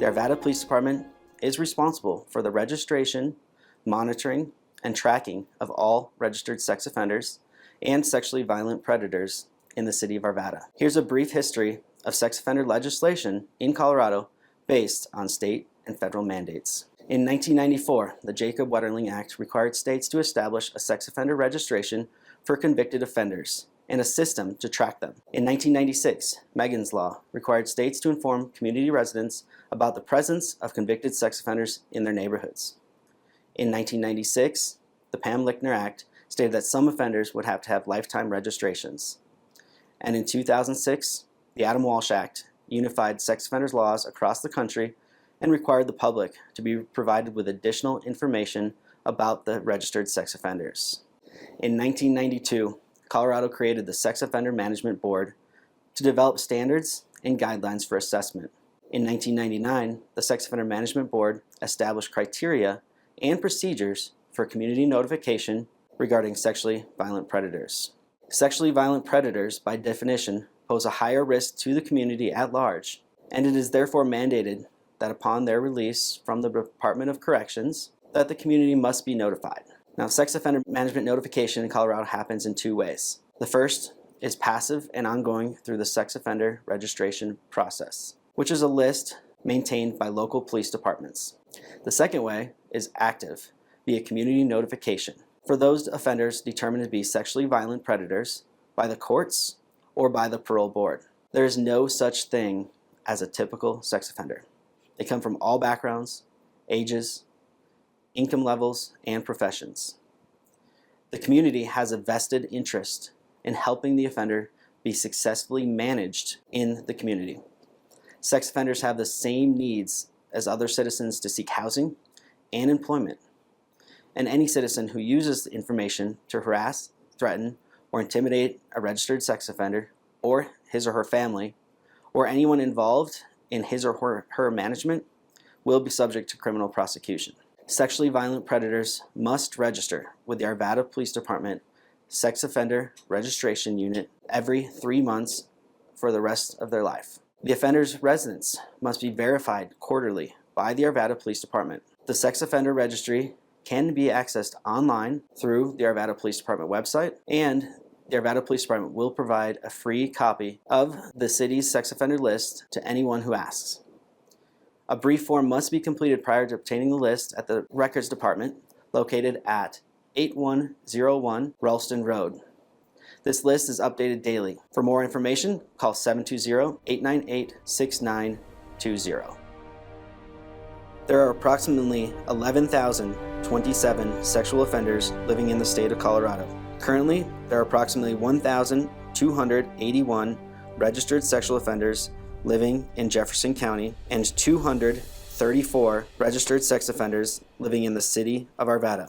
The Arvada Police Department is responsible for the registration, monitoring, and tracking of all registered sex offenders and sexually violent predators in the City of Arvada. Here's a brief history of sex offender legislation in Colorado based on state and federal mandates. In 1994, the Jacob Wetterling Act required states to establish a sex offender registration for convicted offenders and a system to track them. In 1996, Megan's Law required states to inform community residents about the presence of convicted sex offenders in their neighborhoods. In 1996, the Pam Lichtner Act stated that some offenders would have to have lifetime registrations. And in 2006, the Adam Walsh Act unified sex offenders laws across the country and required the public to be provided with additional information about the registered sex offenders. In 1992, Colorado created the Sex Offender Management Board to develop standards and guidelines for assessment. In 1999, the Sex Offender Management Board established criteria and procedures for community notification regarding sexually violent predators. Sexually violent predators, by definition, pose a higher risk to the community at large, and it is therefore mandated that upon their release from the Department of Corrections, that the community must be notified. Now, sex offender management notification in Colorado happens in two ways. The first is passive and ongoing through the sex offender registration process, which is a list maintained by local police departments. The second way is active via community notification for those offenders determined to be sexually violent predators by the courts or by the parole board. There is no such thing as a typical sex offender. They come from all backgrounds, ages, income levels, and professions. The community has a vested interest in helping the offender be successfully managed in the community. Sex offenders have the same needs as other citizens to seek housing and employment. And any citizen who uses the information to harass, threaten, or intimidate a registered sex offender or his or her family, or anyone involved in his or her management, will be subject to criminal prosecution. Sexually violent predators must register with the Arvada Police Department Sex Offender Registration Unit every 3 months for the rest of their life. The offender's residence must be verified quarterly by the Arvada Police Department. The Sex Offender Registry can be accessed online through the Arvada Police Department website, and the Arvada Police Department will provide a free copy of the city's sex offender list to anyone who asks. A brief form must be completed prior to obtaining the list at the Records Department located at 8101 Ralston Road. This list is updated daily. For more information, call 720-898-6920. There are approximately 11,027 sexual offenders living in the state of Colorado. Currently, there are approximately 1,281 registered sexual offenders living in Jefferson County and 234 registered sex offenders living in the City of Arvada.